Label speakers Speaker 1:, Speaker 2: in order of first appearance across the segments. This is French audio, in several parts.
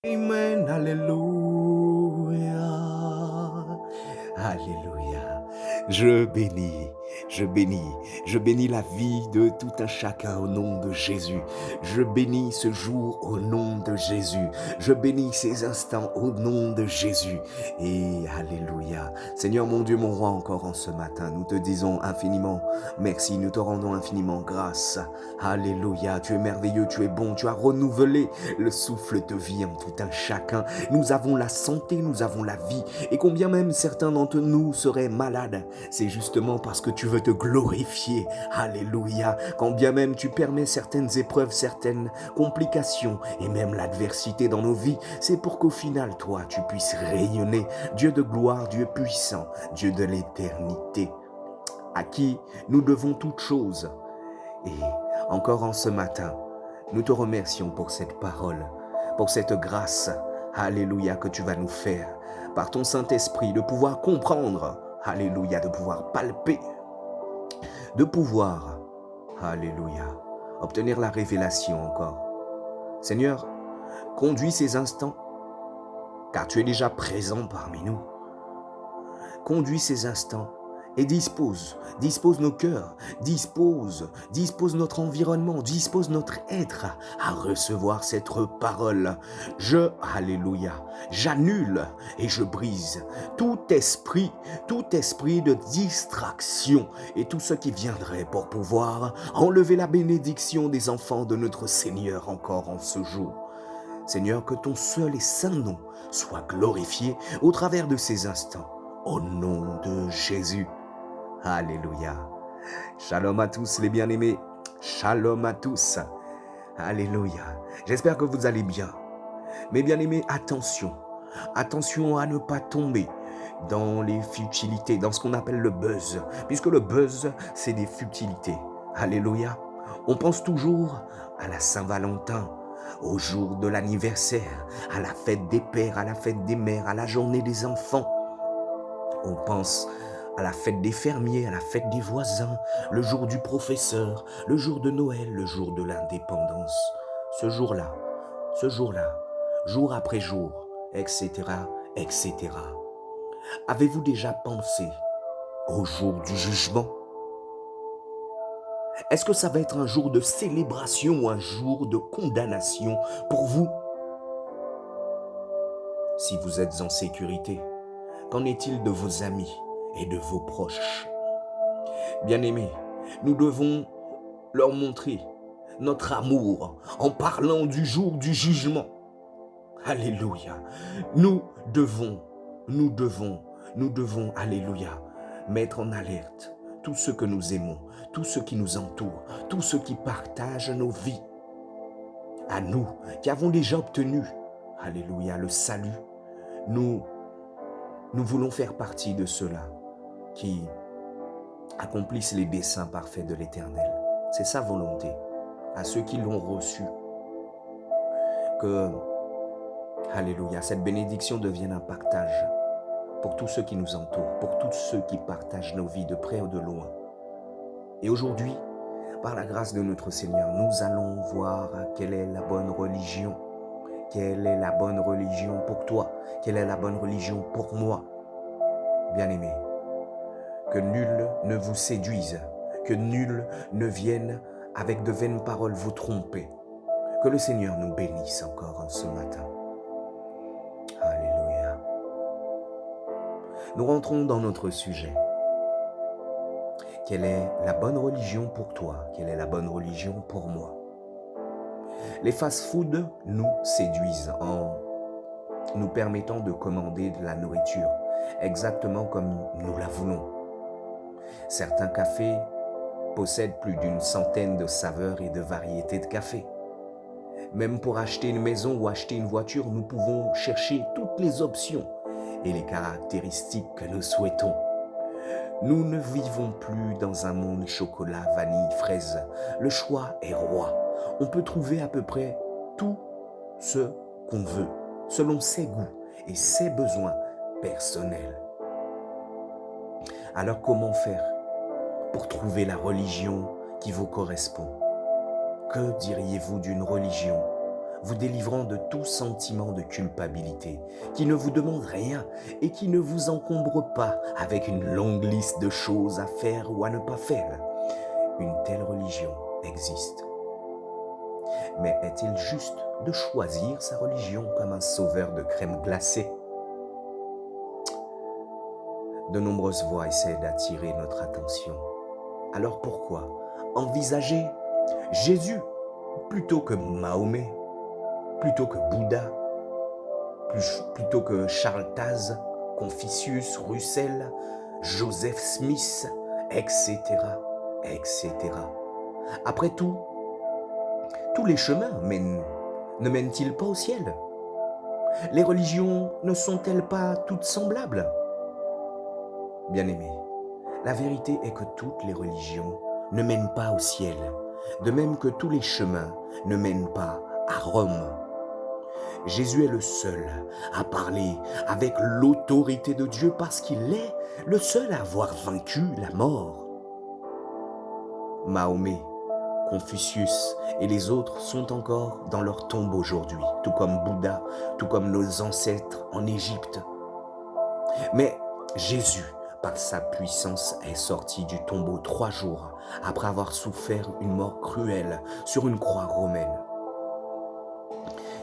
Speaker 1: Amen, alléluia, alléluia. Je bénis, je bénis, je bénis la vie de tout un chacun au nom de Jésus. Je bénis ce jour au nom de Jésus. Je bénis ces instants au nom de Jésus. Et alléluia. Seigneur mon Dieu, mon roi, encore en ce matin, nous te disons infiniment merci, nous te rendons infiniment grâce. Alléluia, tu es merveilleux, tu es bon, tu as renouvelé le souffle de vie en tout un chacun. Nous avons la santé, nous avons la vie. Et combien même certains d'entre nous seraient malades, c'est justement parce que tu veux te glorifier. Alléluia. Quand bien même tu permets certaines épreuves, certaines complications et même l'adversité dans nos vies, c'est pour qu'au final, toi, tu puisses rayonner. Dieu de gloire, Dieu puissant, Dieu de l'éternité, à qui nous devons toutes choses. Et encore en ce matin, nous te remercions pour cette parole, pour cette grâce, alléluia, que tu vas nous faire, par ton Saint-Esprit, de pouvoir comprendre, alléluia, de pouvoir palper, de pouvoir, alléluia, obtenir la révélation encore. Seigneur, conduis ces instants, car tu es déjà présent parmi nous. Conduis ces instants et dispose nos cœurs, dispose notre environnement, dispose notre être à recevoir cette parole. Alléluia, j'annule et je brise tout esprit de distraction et tout ce qui viendrait pour pouvoir enlever la bénédiction des enfants de notre Seigneur encore en ce jour. Seigneur, que ton seul et saint nom soit glorifié au travers de ces instants. Au nom de Jésus. Alléluia. Shalom à tous les bien-aimés. Shalom à tous. Alléluia. J'espère que vous allez bien. Mes bien-aimés, attention. Attention à ne pas tomber dans les futilités, dans ce qu'on appelle le buzz. Puisque le buzz, c'est des futilités. Alléluia. On pense toujours à la Saint-Valentin, au jour de l'anniversaire, à la fête des pères, à la fête des mères, à la journée des enfants. On pense à la fête des fermiers, à la fête des voisins, le jour du professeur, le jour de Noël, le jour de l'indépendance. Ce jour-là, jour après jour, etc., etc. Avez-vous déjà pensé au jour du jugement? Est-ce que ça va être un jour de célébration ou un jour de condamnation pour vous? Si vous êtes en sécurité, qu'en est-il de vos amis et de vos proches? Bien-aimés, nous devons leur montrer notre amour en parlant du jour du jugement. Alléluia. Nous devons, alléluia, mettre en alerte tous ceux que nous aimons, tous ceux qui nous entourent, tous ceux qui partagent nos vies. À nous, qui avons déjà obtenu, alléluia, le salut, nous voulons faire partie de ceux-là qui accomplissent les desseins parfaits de l'Éternel. C'est sa volonté. À ceux qui l'ont reçu, que, alléluia, cette bénédiction devienne un partage pour tous ceux qui nous entourent, pour tous ceux qui partagent nos vies de près ou de loin. Et aujourd'hui, par la grâce de notre Seigneur, nous allons voir quelle est la bonne religion. Quelle est la bonne religion pour toi? Quelle est la bonne religion pour moi? Bien-aimés, que nul ne vous séduise, que nul ne vienne avec de vaines paroles vous tromper. Que le Seigneur nous bénisse encore en ce matin. Alléluia. Nous rentrons dans notre sujet. Quelle est la bonne religion pour toi? Quelle est la bonne religion pour moi? Les fast-foods nous séduisent en nous permettant de commander de la nourriture exactement comme nous la voulons. Certains cafés possèdent plus d'une centaine de saveurs et de variétés de café. Même pour acheter une maison ou acheter une voiture, nous pouvons chercher toutes les options et les caractéristiques que nous souhaitons. Nous ne vivons plus dans un monde chocolat, vanille, fraise. Le choix est roi. On peut trouver à peu près tout ce qu'on veut, selon ses goûts et ses besoins personnels. Alors comment faire pour trouver la religion qui vous correspond? Que diriez-vous d'une religion vous délivrant de tout sentiment de culpabilité, qui ne vous demande rien et qui ne vous encombre pas avec une longue liste de choses à faire ou à ne pas faire. Une telle religion existe. Mais est-il juste de choisir sa religion comme un sauveur de crème glacée? De nombreuses voix essaient d'attirer notre attention. Alors pourquoi envisager Jésus plutôt que Mahomet, plutôt que Bouddha, plutôt que Charles Taz, Confucius, Russell, Joseph Smith, etc., etc. Après tout, tous les chemins ne mènent-ils pas au ciel? Les religions ne sont-elles pas toutes semblables? Bien-aimés, la vérité est que toutes les religions ne mènent pas au ciel, de même que tous les chemins ne mènent pas à Rome. Jésus est le seul à parler avec l'autorité de Dieu parce qu'il est le seul à avoir vaincu la mort. Mahomet, Confucius et les autres sont encore dans leur tombe aujourd'hui, tout comme Bouddha, tout comme nos ancêtres en Égypte. Mais Jésus, par sa puissance, est sorti du tombeau 3 jours après avoir souffert une mort cruelle sur une croix romaine.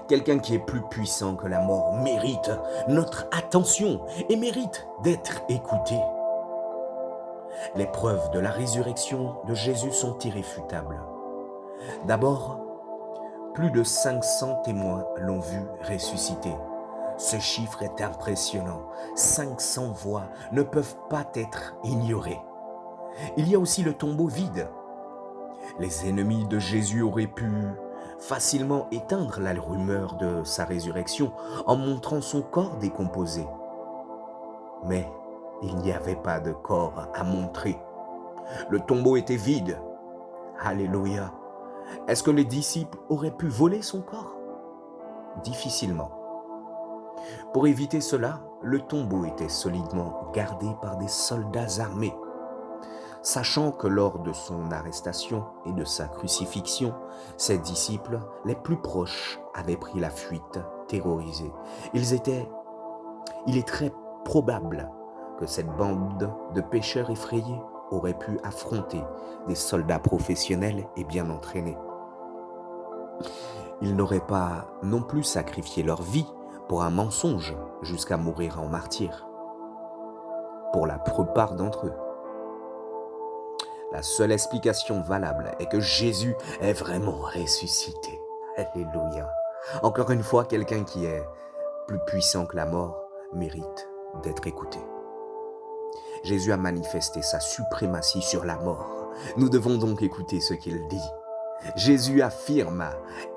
Speaker 1: Quelqu'un qui est plus puissant que la mort mérite notre attention et mérite d'être écouté. Les preuves de la résurrection de Jésus sont irréfutables. D'abord, plus de 500 témoins l'ont vu ressusciter. Ce chiffre est impressionnant. 500 voix ne peuvent pas être ignorées. Il y a aussi le tombeau vide. Les ennemis de Jésus auraient pu facilement éteindre la rumeur de sa résurrection en montrant son corps décomposé. Mais il n'y avait pas de corps à montrer. Le tombeau était vide. Alléluia. Est-ce que les disciples auraient pu voler son corps? Difficilement. Pour éviter cela, le tombeau était solidement gardé par des soldats armés. Sachant que lors de son arrestation et de sa crucifixion, ses disciples les plus proches avaient pris la fuite, terrorisés. Il est très probable que cette bande de pécheurs effrayés aurait pu affronter des soldats professionnels et bien entraînés. Ils n'auraient pas non plus sacrifié leur vie pour un mensonge jusqu'à mourir en martyr. Pour la plupart d'entre eux. La seule explication valable est que Jésus est vraiment ressuscité. Alléluia. Encore une fois, quelqu'un qui est plus puissant que la mort mérite d'être écouté. Jésus a manifesté sa suprématie sur la mort. Nous devons donc écouter ce qu'il dit. Jésus affirme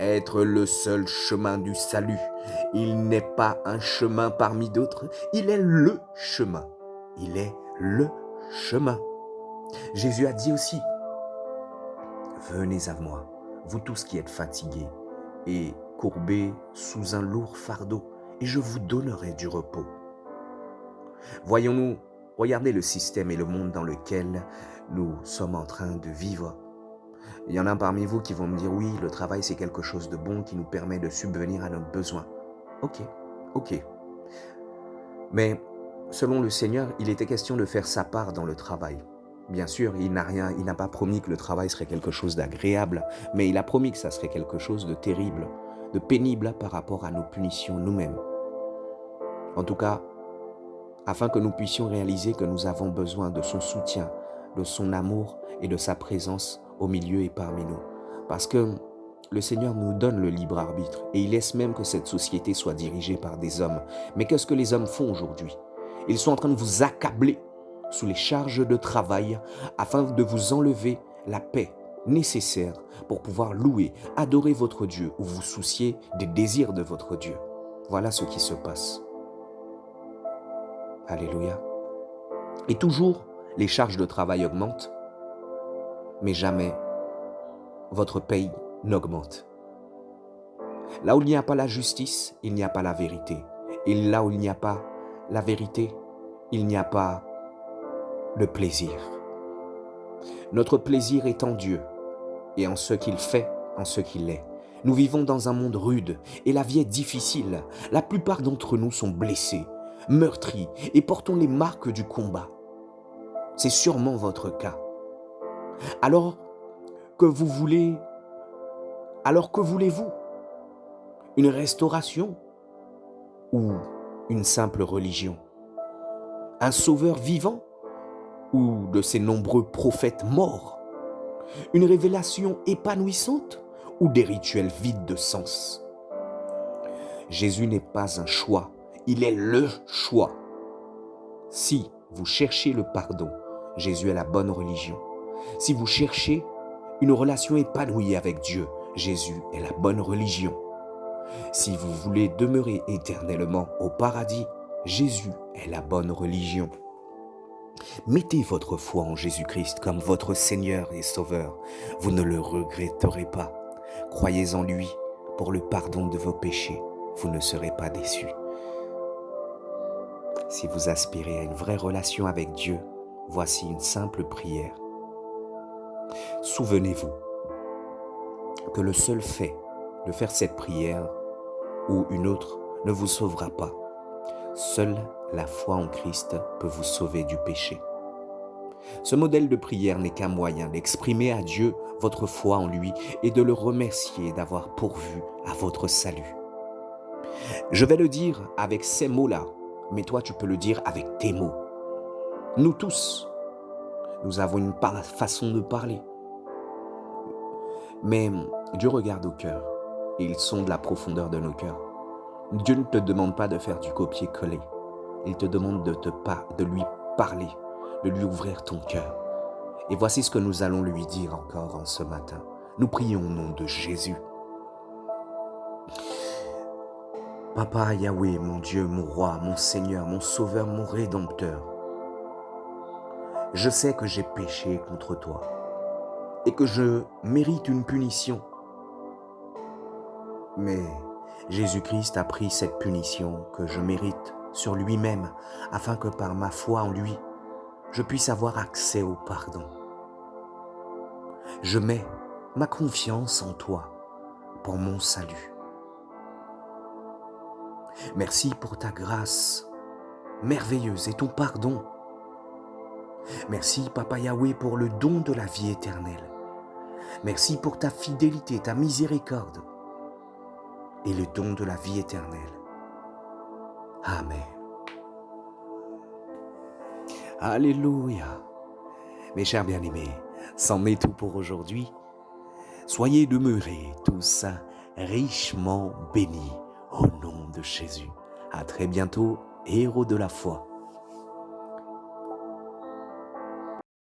Speaker 1: être le seul chemin du salut. Il n'est pas un chemin parmi d'autres, il est le chemin. Il est le chemin. Jésus a dit aussi, « Venez à moi, vous tous qui êtes fatigués et courbés sous un lourd fardeau, et je vous donnerai du repos. » Voyons-nous, regardez le système et le monde dans lequel nous sommes en train de vivre. Il y en a parmi vous qui vont me dire, oui, le travail c'est quelque chose de bon qui nous permet de subvenir à nos besoins. Ok. Mais selon le Seigneur, il était question de faire sa part dans le travail. Bien sûr, il n'a pas promis que le travail serait quelque chose d'agréable, mais il a promis que ça serait quelque chose de terrible, de pénible par rapport à nos punitions nous-mêmes. En tout cas, afin que nous puissions réaliser que nous avons besoin de son soutien, de son amour et de sa présence au milieu et parmi nous. Parce que le Seigneur nous donne le libre arbitre et il laisse même que cette société soit dirigée par des hommes. Mais qu'est-ce que les hommes font aujourd'hui? Ils sont en train de vous accabler sous les charges de travail afin de vous enlever la paix nécessaire pour pouvoir louer, adorer votre Dieu ou vous soucier des désirs de votre Dieu. Voilà ce qui se passe. Alléluia. Et toujours, les charges de travail augmentent, mais jamais votre paye n'augmente. Là où il n'y a pas la justice, il n'y a pas la vérité. Et là où il n'y a pas la vérité, il n'y a pas le plaisir. Notre plaisir est en Dieu et en ce qu'il fait, en ce qu'il est. Nous vivons dans un monde rude et la vie est difficile. La plupart d'entre nous sont blessés, meurtris et portons les marques du combat. C'est sûrement votre cas. Alors que vous voulez, alors que voulez-vous? Une restauration ou une simple religion? Un sauveur vivant ou de ces nombreux prophètes morts? Une révélation épanouissante ou des rituels vides de sens? Jésus n'est pas un choix, il est le choix. Si vous cherchez le pardon, Jésus est la bonne religion. Si vous cherchez une relation épanouie avec Dieu, Jésus est la bonne religion. Si vous voulez demeurer éternellement au paradis, Jésus est la bonne religion. Mettez votre foi en Jésus-Christ comme votre Seigneur et Sauveur. Vous ne le regretterez pas. Croyez en lui pour le pardon de vos péchés. Vous ne serez pas déçus. Si vous aspirez à une vraie relation avec Dieu, voici une simple prière. Souvenez-vous que le seul fait de faire cette prière ou une autre ne vous sauvera pas. Seule la foi en Christ peut vous sauver du péché. Ce modèle de prière n'est qu'un moyen d'exprimer à Dieu votre foi en lui et de le remercier d'avoir pourvu à votre salut. Je vais le dire avec ces mots-là, mais toi tu peux le dire avec tes mots. Nous tous, nous avons une façon de parler. Mais Dieu regarde au cœur et il sonde la profondeur de nos cœurs. Dieu ne te demande pas de faire du copier-coller. Il te demande de lui parler, de lui ouvrir ton cœur. Et voici ce que nous allons lui dire encore en ce matin. Nous prions au nom de Jésus. Papa Yahweh, mon Dieu, mon roi, mon Seigneur, mon Sauveur, mon Rédempteur. Je sais que j'ai péché contre toi et que je mérite une punition. Mais Jésus-Christ a pris cette punition que je mérite sur lui-même afin que par ma foi en lui, je puisse avoir accès au pardon. Je mets ma confiance en toi pour mon salut. Merci pour ta grâce merveilleuse et ton pardon. Merci, Papa Yahweh, pour le don de la vie éternelle. Merci pour ta fidélité, ta miséricorde et le don de la vie éternelle. Amen. Alléluia. Mes chers bien-aimés, c'en est tout pour aujourd'hui. Soyez demeurés tous richement bénis au nom de Jésus. À très bientôt, héros de la foi.